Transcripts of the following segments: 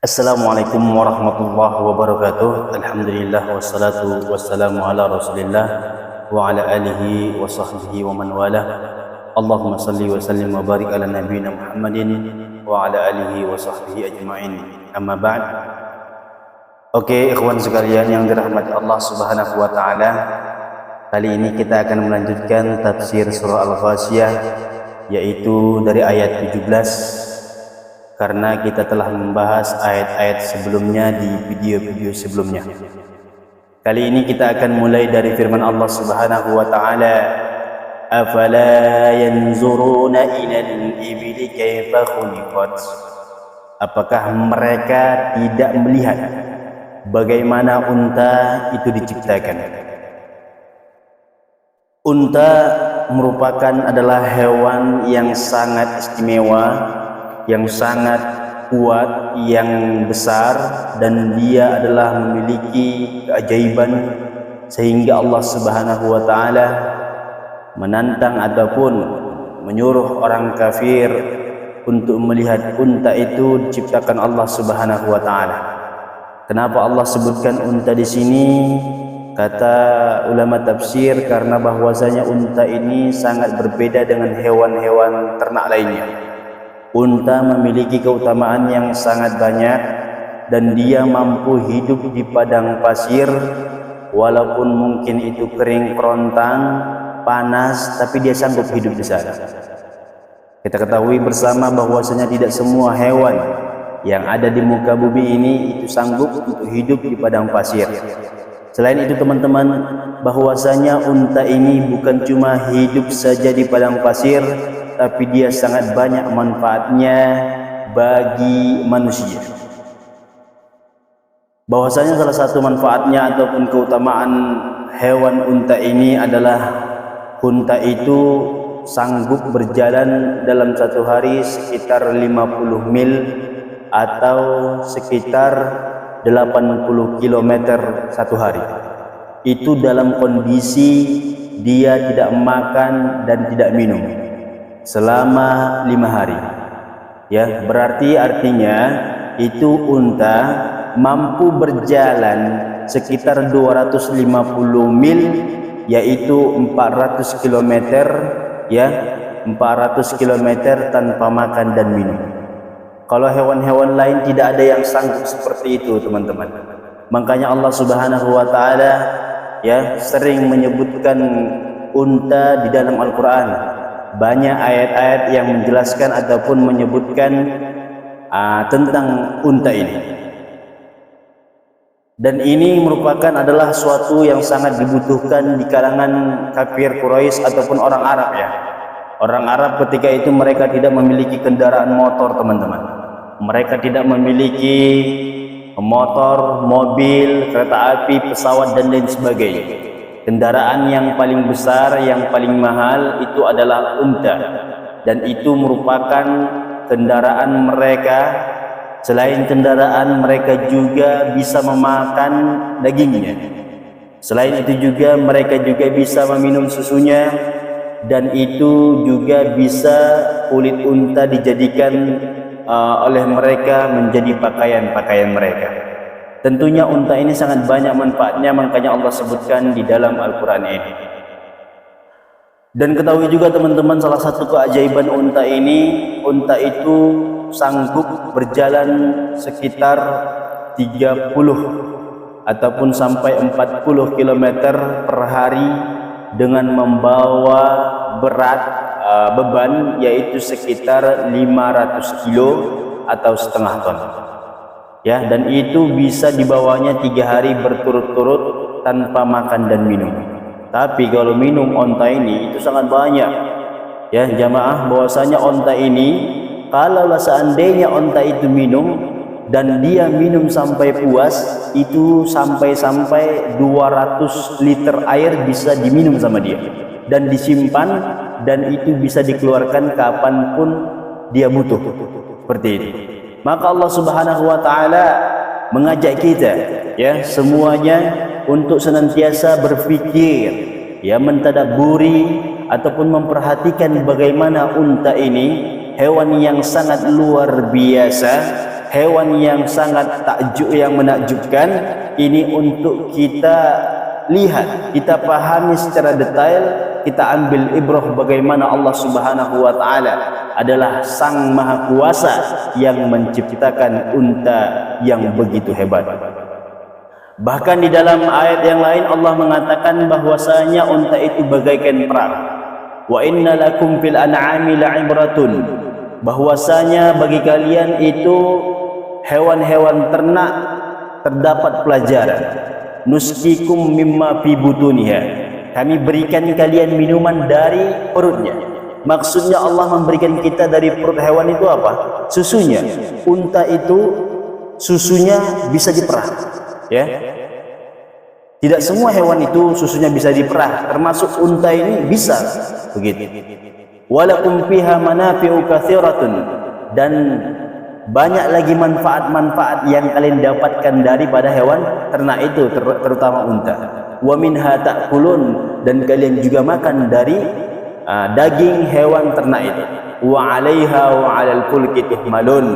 Assalamualaikum warahmatullahi wabarakatuh. Alhamdulillah wassalatu wassalamu ala Rasulillah wa ala alihi wa sahbihi wa man wala. Allahumma salli wa sallim wa barik ala nabiyyina Muhammadin wa ala alihi wa sahbihi ajma'in. Amma ba'd. Oke, ikhwan sekalian yang dirahmati Allah Subhanahu wa taala. Kali ini kita akan melanjutkan tafsir surah Al-Ghasyiyah, yaitu dari ayat 17. Karena kita telah membahas ayat-ayat sebelumnya di video-video sebelumnya. Kali ini kita akan mulai dari firman Allah Subhanahu wa taala, "Afala yanzuruna ilal ibili kaifa khuliqat?" Apakah mereka tidak melihat bagaimana unta itu diciptakan? Unta adalah hewan yang sangat istimewa, yang sangat kuat, yang besar, dan dia adalah memiliki keajaiban sehingga Allah Subhanahu wa taala menantang ataupun menyuruh orang kafir untuk melihat unta itu diciptakan Allah Subhanahu wa taala. Kenapa Allah sebutkan unta di sini? Kata ulama tafsir, karena bahwasanya unta ini sangat berbeda dengan hewan-hewan ternak lainnya. Unta memiliki keutamaan yang sangat banyak dan dia mampu hidup di padang pasir walaupun mungkin itu kering kerontang, panas, tapi dia sanggup hidup di sana. Kita ketahui bersama bahwasanya tidak semua hewan yang ada di muka bumi ini itu sanggup untuk hidup di padang pasir. Selain itu teman-teman, bahwasanya unta ini bukan cuma hidup saja di padang pasir, tapi dia sangat banyak manfaatnya bagi manusia. Bahwasanya salah satu manfaatnya ataupun keutamaan hewan unta ini adalah unta itu sanggup berjalan dalam satu hari sekitar 50 mil atau sekitar 80 km satu hari. Itu dalam kondisi dia tidak makan dan tidak minum selama 5 hari. Ya, berarti artinya itu unta mampu berjalan sekitar 250 mil, yaitu 400 km, ya, 400 km tanpa makan dan minum. Kalau hewan-hewan lain tidak ada yang sanggup seperti itu, teman-teman. Makanya Allah Subhanahu wa taala ya sering menyebutkan unta di dalam Al-Qur'an. Banyak ayat-ayat yang menjelaskan ataupun menyebutkan tentang unta ini. Dan ini merupakan adalah suatu yang sangat dibutuhkan di kalangan kafir Quraisy ataupun orang Arab ya. Orang Arab ketika itu mereka tidak memiliki kendaraan motor, teman-teman. Mereka tidak memiliki motor, mobil, kereta api, pesawat dan lain sebagainya. Kendaraan yang paling besar, yang paling mahal itu adalah unta, dan itu merupakan kendaraan mereka. Selain kendaraan, mereka juga bisa memakan dagingnya. Selain itu juga mereka juga bisa meminum susunya, dan itu juga bisa kulit unta dijadikan oleh mereka menjadi pakaian-pakaian mereka. Tentunya unta ini sangat banyak manfaatnya, makanya Allah sebutkan di dalam Al-Quran ini. Dan ketahui juga teman-teman, salah satu keajaiban unta ini, unta itu sanggup berjalan sekitar 30 ataupun sampai 40 km per hari dengan membawa berat beban yaitu sekitar 500 kilo atau setengah ton. Ya, dan itu bisa dibawanya 3 hari berturut-turut tanpa makan dan minum. Tapi kalau minum onta ini itu sangat banyak. Ya, jamaah, bahwasanya onta ini kalau seandainya onta itu minum dan dia minum sampai puas, itu sampai 200 liter air bisa diminum sama dia dan disimpan, dan itu bisa dikeluarkan kapanpun dia butuh. Seperti itu. Maka Allah Subhanahu wa taala mengajak kita ya semuanya untuk senantiasa berpikir, ya mentadabburi ataupun memperhatikan bagaimana unta ini hewan yang sangat luar biasa hewan yang sangat takjub, yang menakjubkan. Ini untuk kita lihat, kita pahami secara detail, kita ambil ibrah bagaimana Allah Subhanahu wa taala adalah Sang Maha Kuasa yang menciptakan unta yang begitu hebat. Bahkan di dalam ayat yang lain Allah mengatakan bahwasanya unta itu bagaikan perahu. Wa inna lakum fil an'ami la'ibratun, bahwasanya bagi kalian itu hewan-hewan ternak terdapat pelajaran. Nuskikum mimma fi butuniha, kami berikan kalian minuman dari perutnya. Maksudnya Allah memberikan kita dari perut hewan itu apa? Susunya. Unta itu susunya bisa diperah, ya. Tidak semua hewan itu susunya bisa diperah, termasuk unta ini bisa begitu. Walakum fiha manafi'u katsiratun, dan banyak lagi manfaat-manfaat yang kalian dapatkan daripada hewan ternak itu, terutama unta. Wa minha ta'kulun, dan kalian juga makan dari daging hewan ternak itu. Wa 'alaiha wa 'alal fulki tuhmalun,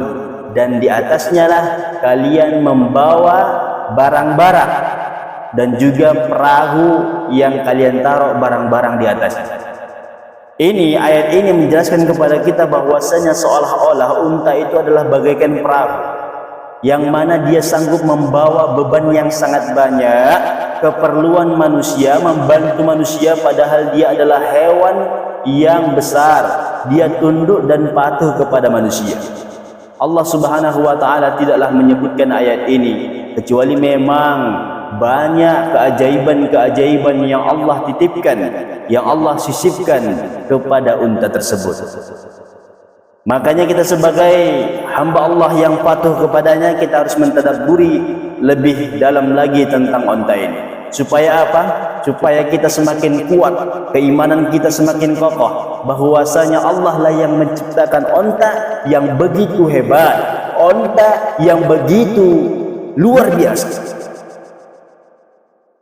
dan di atasnya lah kalian membawa barang-barang, dan juga perahu yang kalian taruh barang-barang di atasnya. Ini ayat ini menjelaskan kepada kita bahwasanya seolah-olah unta itu adalah bagaikan perahu yang mana dia sanggup membawa beban yang sangat banyak, keperluan manusia, membantu manusia, padahal dia adalah hewan yang besar, dia tunduk dan patuh kepada manusia. Allah Subhanahu wa taala tidaklah menyebutkan ayat ini kecuali memang banyak keajaiban-keajaiban yang Allah titipkan, yang Allah sisipkan kepada unta tersebut. Makanya kita sebagai hamba Allah yang patuh kepadanya, kita harus mentadabburi lebih dalam lagi tentang unta ini. Supaya apa? Supaya kita semakin kuat, keimanan kita semakin kokoh, bahwasanya Allah lah yang menciptakan unta yang begitu hebat, unta yang begitu luar biasa.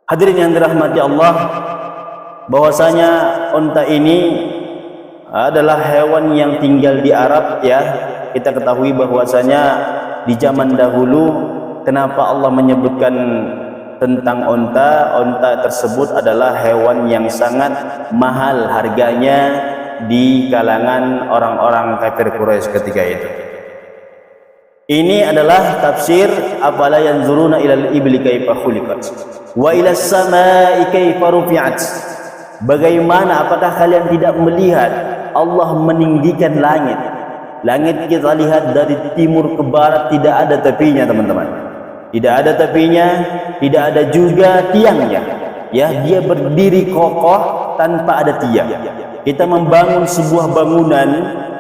Hadirin yang dirahmati Allah, bahwasanya unta ini adalah hewan yang tinggal di Arab, ya. Kita ketahui bahwasanya di zaman dahulu kenapa Allah menyebutkan tentang unta? Unta tersebut adalah hewan yang sangat mahal harganya di kalangan orang-orang kafir Quraisy ketika itu. Ini adalah tafsir afala yanzuruna ilal ibli kaifa khuliqat wa ilas samai kaifa rufi'at. Bagaimana, apakah kalian tidak melihat Allah meninggikan langit? Langit kita lihat dari timur ke barat tidak ada tepinya, teman-teman. Tidak ada tepinya, tidak ada juga tiangnya. Ya, dia berdiri kokoh tanpa ada tiang. Kita membangun sebuah bangunan,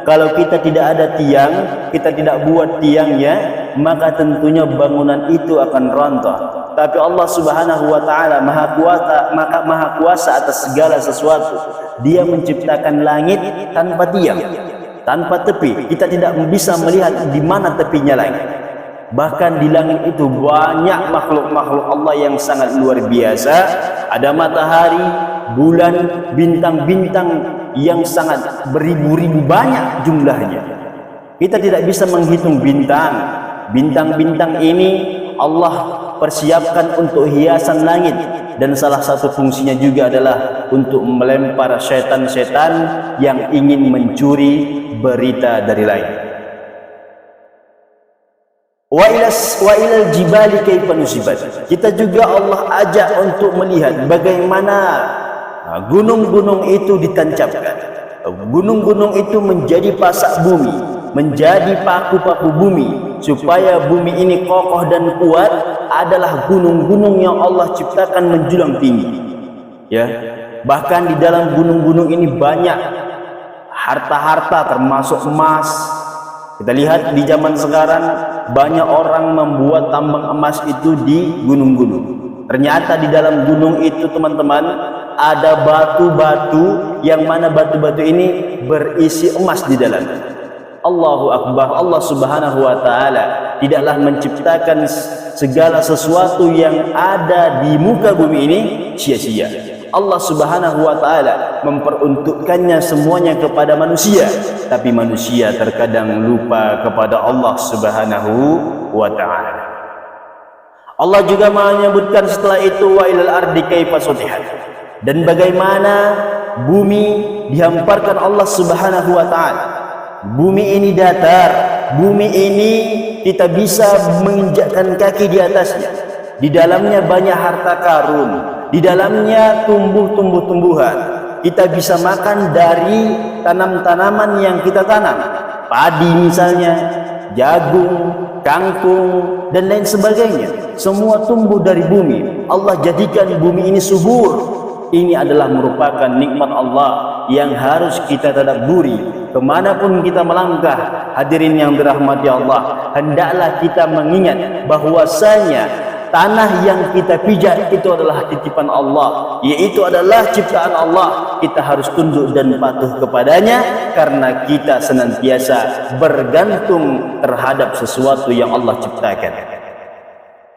kalau kita tidak ada tiang, kita tidak buat tiangnya, maka tentunya bangunan itu akan rontoh. Tapi Allah Subhanahu wa taala maha kuasa atas segala sesuatu. Dia menciptakan langit tanpa tiang, tanpa tepi. Kita tidak bisa melihat di mana tepinya langit. Bahkan di langit itu banyak makhluk-makhluk Allah yang sangat luar biasa. Ada matahari, bulan, bintang-bintang yang sangat beribu-ribu banyak jumlahnya. Kita tidak bisa menghitung bintang. Bintang-bintang ini Allah persiapkan untuk hiasan langit, dan salah satu fungsinya juga adalah untuk melempar setan-setan yang ingin mencuri berita dari langit. Wa ilal jibali kaifa nusibat. Kita juga Allah ajak untuk melihat bagaimana gunung-gunung itu ditancapkan. Gunung-gunung itu menjadi pasak bumi, menjadi paku-paku bumi, supaya bumi ini kokoh dan kuat. Adalah gunung-gunung yang Allah ciptakan menjulang tinggi, ya. Bahkan di dalam gunung-gunung ini banyak harta-harta termasuk emas. Kita lihat di zaman sekarang banyak orang membuat tambang emas itu di gunung-gunung. Ternyata di dalam gunung itu, teman-teman, ada batu-batu yang mana batu-batu ini berisi emas di dalamnya. Allahu Akbar. Allah Subhanahu wa taala tidaklah menciptakan segala sesuatu yang ada di muka bumi ini sia-sia. Allah Subhanahu wa taala memperuntukkannya semuanya kepada manusia. tapi manusia terkadang lupa kepada Allah Subhanahu wa ta'ala. Allah juga menyebutkan setelah itu wa ilal ardi kaifa sutihat, dan bagaimana bumi dihamparkan Allah Subhanahu wa ta'ala. Bumi ini datar, bumi ini kita bisa menginjakkan kaki di atasnya. Di dalamnya banyak harta karun, di dalamnya tumbuh-tumbuhan. Kita bisa makan dari tanam-tanaman yang kita tanam, padi misalnya, jagung, kangkung, dan lain sebagainya. Semua tumbuh dari bumi. Allah jadikan bumi ini subur. Ini adalah merupakan nikmat Allah yang harus kita tadabburi. Kemanapun kita melangkah, hadirin yang dirahmati Allah, hendaklah kita mengingat bahwasanya tanah yang kita pijak itu adalah titipan Allah, yaitu adalah ciptaan Allah. Kita harus tunduk dan patuh kepadanya karena kita senantiasa bergantung terhadap sesuatu yang Allah ciptakan.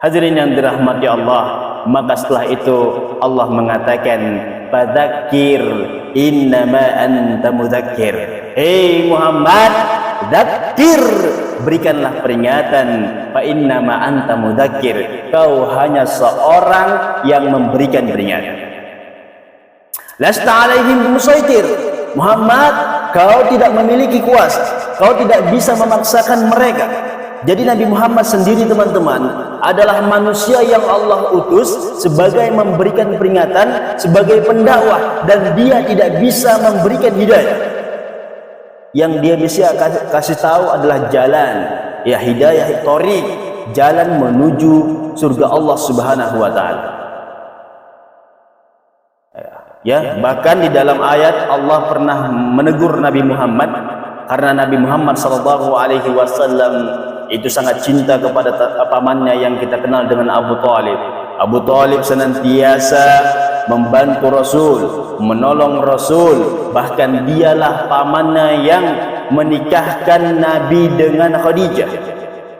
Hadirin yang dirahmati Allah, maka setelah itu Allah mengatakan, fadzakir innama anta mudzakir. Hei Muhammad, dzakir, berikanlah peringatan, fa innama anta mudzakir, kau hanya seorang yang memberikan peringatan. Lasta alaihim musaitir. Muhammad, kau tidak memiliki kuasa, kau tidak bisa memaksakan mereka. Jadi Nabi Muhammad sendiri, teman-teman, adalah manusia yang Allah utus sebagai memberikan peringatan, sebagai pendakwah, dan dia tidak bisa memberikan hidayah. Yang dia bisa kasih tahu adalah jalan, ya, hidayah, thoriq, jalan menuju surga Allah Subhanahu wa ta'ala. Ya, bahkan di dalam ayat Allah pernah menegur Nabi Muhammad karena Nabi Muhammad sallallahu alaihi wasallam itu sangat cinta kepada pamannya yang kita kenal dengan Abu Talib. Abu Talib senantiasa membantu Rasul, menolong Rasul, bahkan dialah pamannya yang menikahkan Nabi dengan Khadijah.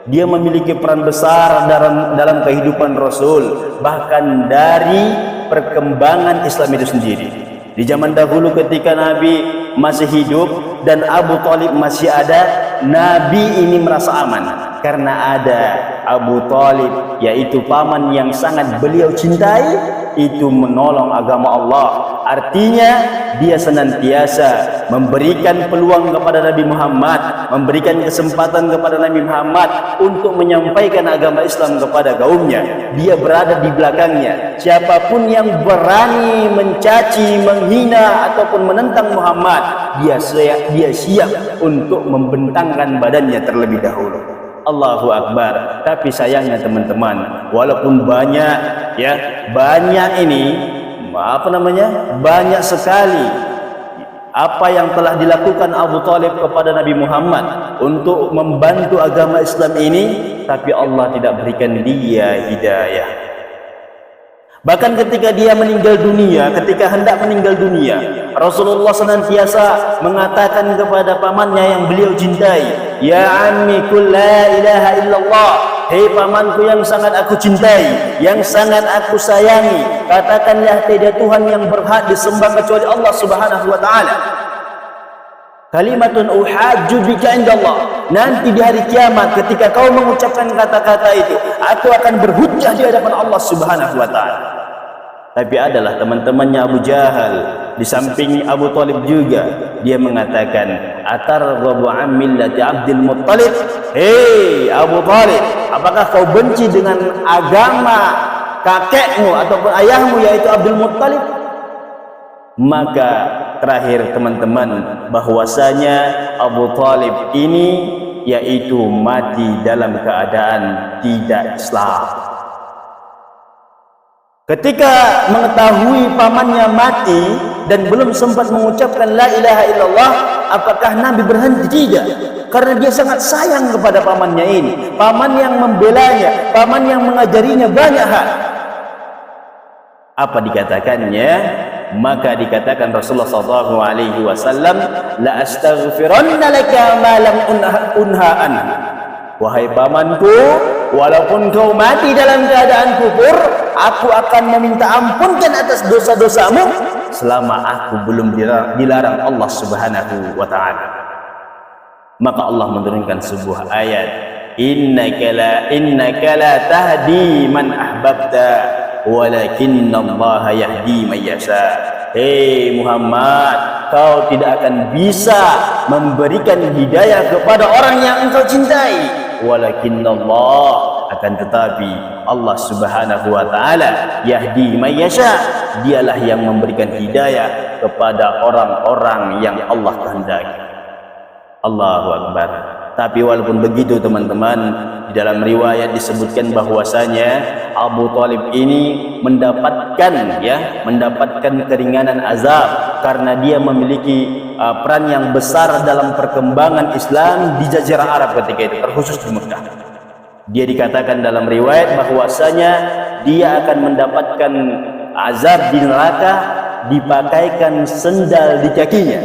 Dia memiliki peran besar dalam kehidupan Rasul, bahkan dari perkembangan Islam itu sendiri. Di zaman dahulu ketika Nabi masih hidup dan Abu Talib masih ada, Nabi ini merasa aman karena ada Abu Talib, yaitu paman yang sangat beliau cintai, itu menolong agama Allah. Artinya dia senantiasa memberikan peluang kepada Nabi Muhammad, memberikan kesempatan kepada Nabi Muhammad untuk menyampaikan agama Islam kepada kaumnya. Dia berada di belakangnya. Siapapun yang berani mencaci, menghina ataupun menentang Muhammad, dia siap untuk membentangkan badannya terlebih dahulu. Allahu Akbar. Tapi sayangnya teman-teman, walaupun banyak, ya, banyak ini, banyak sekali apa yang telah dilakukan Abu Talib kepada Nabi Muhammad untuk membantu agama Islam ini, tapi Allah tidak berikan dia hidayah. Bahkan ketika dia meninggal dunia, ketika hendak meninggal dunia, Rasulullah senantiasa mengatakan kepada pamannya yang beliau cintai, ya ammi kul la ilaha illallah, hei pamanku yang sangat aku cintai, yang sangat aku sayangi, katakanlah tiada Tuhan yang berhak disembah kecuali Allah Subhanahu wa ta'ala. Kalimatun uhajju bika indallah. Nanti di hari kiamat ketika kau mengucapkan kata-kata itu, aku akan berhujjah di hadapan Allah Subhanahu wa ta'ala. Tapi adalah teman-temannya Abu Jahal, di samping Abu Talib juga, dia mengatakan, atarghabu an millati Abdul Muttalib. Hei Abu Talib, apakah kau benci dengan agama kakekmu ataupun ayahmu, yaitu Abdul Muttalib? Maka terakhir teman-teman, bahwasanya Abu Talib ini yaitu mati dalam keadaan tidak Islam. Ketika mengetahui pamannya mati dan belum sempat mengucapkan la ilaha illallah, apakah Nabi berhenti? Tidak, karena dia sangat sayang kepada pamannya ini, paman yang membelanya, paman yang mengajarinya banyak hal. Apa dikatakannya? Maka dikatakan Rasulullah SAW, la astaghfiranna laka ma lam unha anhu. Wahai pamanku, walaupun kau mati dalam keadaan kufur, aku akan meminta ampunkan atas dosa-dosamu selama aku belum dilarang Allah Subhanahu wa ta'ala. Maka Allah menurunkan sebuah ayat, innaka la tahdi man ahbabta walakinallaha yahdi man yasha. Hei Muhammad, kau tidak akan bisa memberikan hidayah kepada orang yang engkau cintai, walakinallah, akan tetapi Allah Subhanahu wa taala yahdi man yasha, dialah yang memberikan hidayah kepada orang-orang yang Allah kehendaki. Allahu Akbar. Tapi walaupun begitu teman-teman, di dalam riwayat disebutkan bahwasanya Abu Thalib ini mendapatkan keringanan azab karena dia memiliki peran yang besar dalam perkembangan Islam di Jazirah Arab ketika itu, terkhusus di Mekah. Dia dikatakan dalam riwayat bahwasanya dia akan mendapatkan azab di neraka, dipakaikan sendal di kakinya,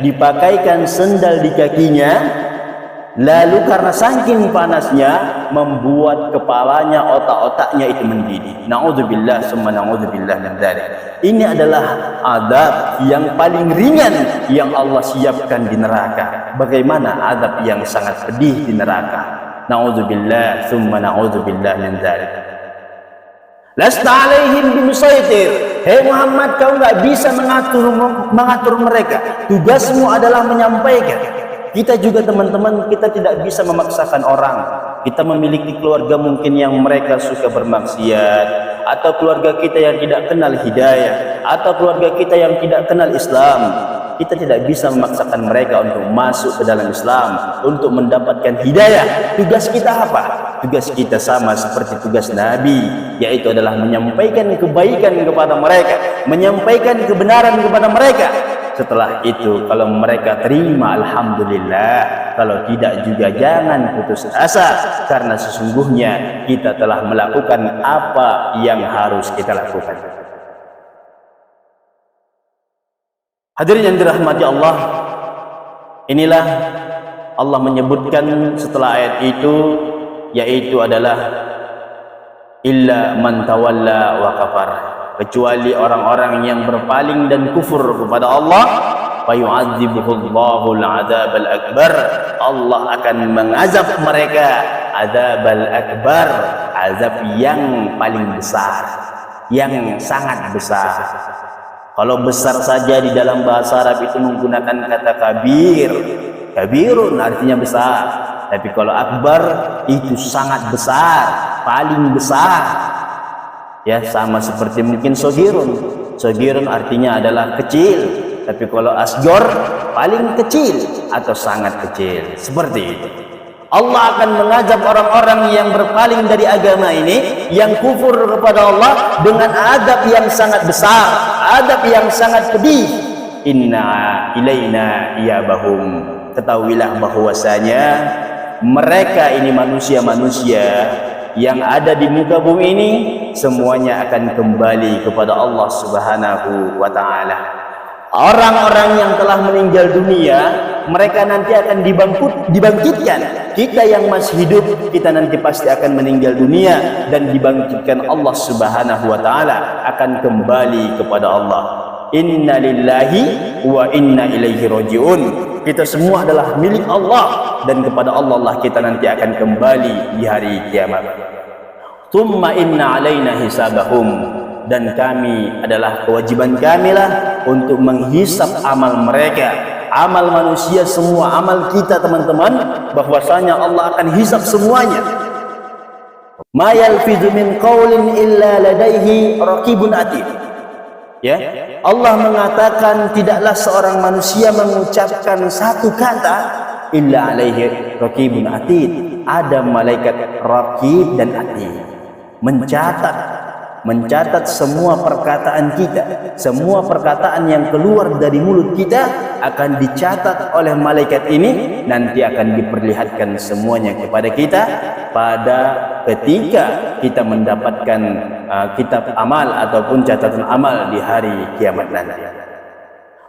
dipakaikan sendal di kakinya. Lalu karena saking panasnya membuat kepalanya, otak-otaknya itu mendidih. Na'udzubillah summa na'udzubillah min dzalik. Ini adalah azab yang paling ringan yang Allah siapkan di neraka. Bagaimana azab yang sangat pedih di neraka? Na'udzubillah summa na'udzubillah min dzalik. Lasta alaihim bimusaitir. Hei Muhammad, kau enggak bisa mengatur mereka. Tugasmu adalah menyampaikan. Kita juga teman-teman, kita tidak bisa memaksakan orang. Kita memiliki keluarga mungkin yang mereka suka bermaksiat, atau keluarga kita yang tidak kenal hidayah, atau keluarga kita yang tidak kenal Islam. Kita tidak bisa memaksakan mereka untuk masuk ke dalam Islam, untuk mendapatkan hidayah. Tugas kita apa? Tugas kita sama seperti tugas Nabi, yaitu adalah menyampaikan kebaikan kepada mereka, menyampaikan kebenaran kepada mereka. Setelah itu kalau mereka terima, alhamdulillah. Kalau tidak juga jangan putus asa, karena sesungguhnya kita telah melakukan apa yang harus kita lakukan. Hadirin yang dirahmati Allah, inilah Allah menyebutkan setelah ayat itu, yaitu adalah illa man tawalla wa kafar, kecuali orang-orang yang berpaling dan kufur kepada Allah, fayu'adzibuhullahu al-'adzabal akbar, Allah akan mengazab mereka adzabal akbar, azab yang paling besar, yang sangat besar. Kalau besar saja di dalam bahasa Arab itu menggunakan kata kabir. Kabirun artinya besar, tapi kalau akbar itu sangat besar, paling besar. Ya, sama seperti mungkin sogirun. Sogirun artinya adalah kecil, tapi kalau asgor paling kecil atau sangat kecil. Seperti itu. Allah akan mengazab orang-orang yang berpaling dari agama ini, yang kufur kepada Allah, dengan azab yang sangat besar, azab yang sangat pedih. Inna ilaina iyabahum. Ketahuilah bahwasanya mereka ini manusia-manusia yang ada di muka bumi ini semuanya akan kembali kepada Allah Subhanahu wa taala. Orang-orang yang telah meninggal dunia, mereka nanti akan dibangkitkan. Kita yang masih hidup, kita nanti pasti akan meninggal dunia dan dibangkitkan. Allah Subhanahu wa taala akan kembali kepada Allah. Inna lillahi wa inna ilaihi rajiun. Kita semua adalah milik Allah, dan kepada Allah lah kita nanti akan kembali di hari kiamat. Thumma inna alaina hisabahum, dan kami adalah kewajiban kamilah untuk menghisap amal mereka, amal manusia semua, amal kita teman-teman, bahwasanya Allah akan hisap semuanya. Ma yalfizu min qaulin illa ladaihi raqibun atid. Ya, Allah mengatakan tidaklah seorang manusia mengucapkan satu kata illa alaihi raqibun atid. Ada malaikat raqib dan atid mencatat semua perkataan kita, semua perkataan yang keluar dari mulut kita akan dicatat oleh malaikat ini, nanti akan diperlihatkan semuanya kepada kita pada ketika kita mendapatkan kitab amal ataupun catatan amal di hari kiamat nanti.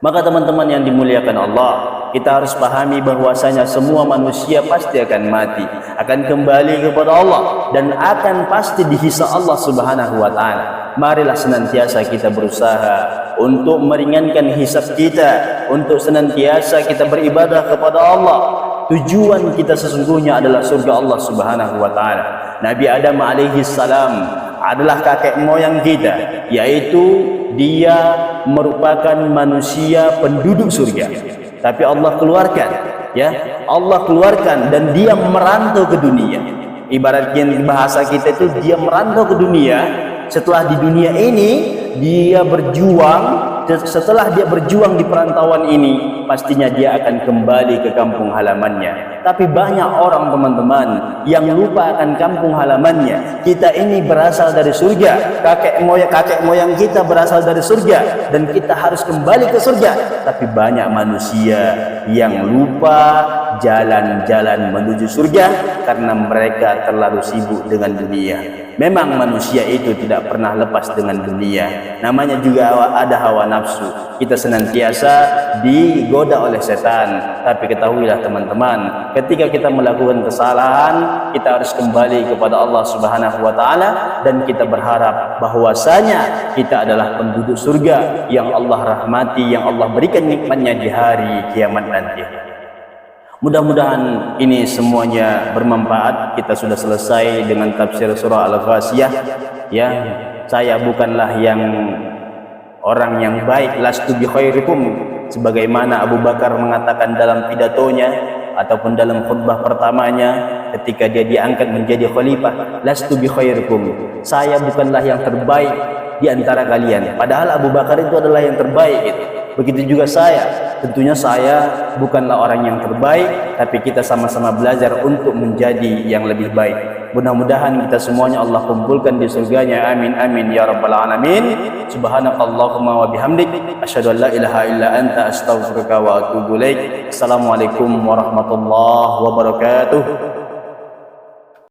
Maka teman-teman yang dimuliakan Allah, kita harus pahami bahwasanya semua manusia pasti akan mati, akan kembali kepada Allah, dan akan pasti dihisab Allah Subhanahu wa taala. Marilah senantiasa kita berusaha untuk meringankan hisab kita, untuk senantiasa kita beribadah kepada Allah, tujuan kita sesungguhnya adalah surga Allah Subhanahu wa taala. Nabi Adam alaihi salam adalah kakek moyang kita, yaitu dia merupakan manusia penduduk surga. Tapi Allah keluarkan, ya, Allah keluarkan dan dia merantau ke dunia. Ibaratnya bahasa kita itu dia merantau ke dunia. Setelah di dunia ini dia berjuang, setelah dia berjuang di perantauan ini, pastinya dia akan kembali ke kampung halamannya. Tapi banyak orang, teman-teman, yang lupa akan kampung halamannya. Kita ini berasal dari surga, kakek moyang kita berasal dari surga, dan kita harus kembali ke surga. Tapi banyak manusia yang lupa jalan-jalan menuju surga karena mereka terlalu sibuk dengan dunia. Memang manusia itu tidak pernah lepas dengan dunia. Namanya juga ada hawa nafsu. Kita senantiasa digoda oleh setan. Tapi ketahuilah teman-teman, ketika kita melakukan kesalahan, kita harus kembali kepada Allah Subhanahu wa taala dan kita berharap bahwasanya kita adalah penduduk surga yang Allah rahmati, yang Allah berikan nikmatnya di hari kiamat nanti. Mudah-mudahan ini semuanya bermanfaat. Kita sudah selesai dengan tafsir surah Al-Ghashiyah. Ya, saya bukanlah yang orang yang baik, lastu bi khairikum, sebagaimana Abu Bakar mengatakan dalam pidatonya ataupun dalam khutbah pertamanya ketika dia diangkat menjadi khalifah, lastu bi khairikum, saya bukanlah yang terbaik di antara kalian. Padahal Abu Bakar itu adalah yang terbaik gitu. Begitu juga saya, tentunya saya bukanlah orang yang terbaik, tapi kita sama-sama belajar untuk menjadi yang lebih baik. Mudah-mudahan kita semuanya Allah kumpulkan di surganya. Amin amin ya rabbal alamin. Subhanakallahumma wa bihamdik, asyhadu an la ilaha illa anta, astaghfiruka wa atubu ilaik. Assalamualaikum warahmatullahi wabarakatuh.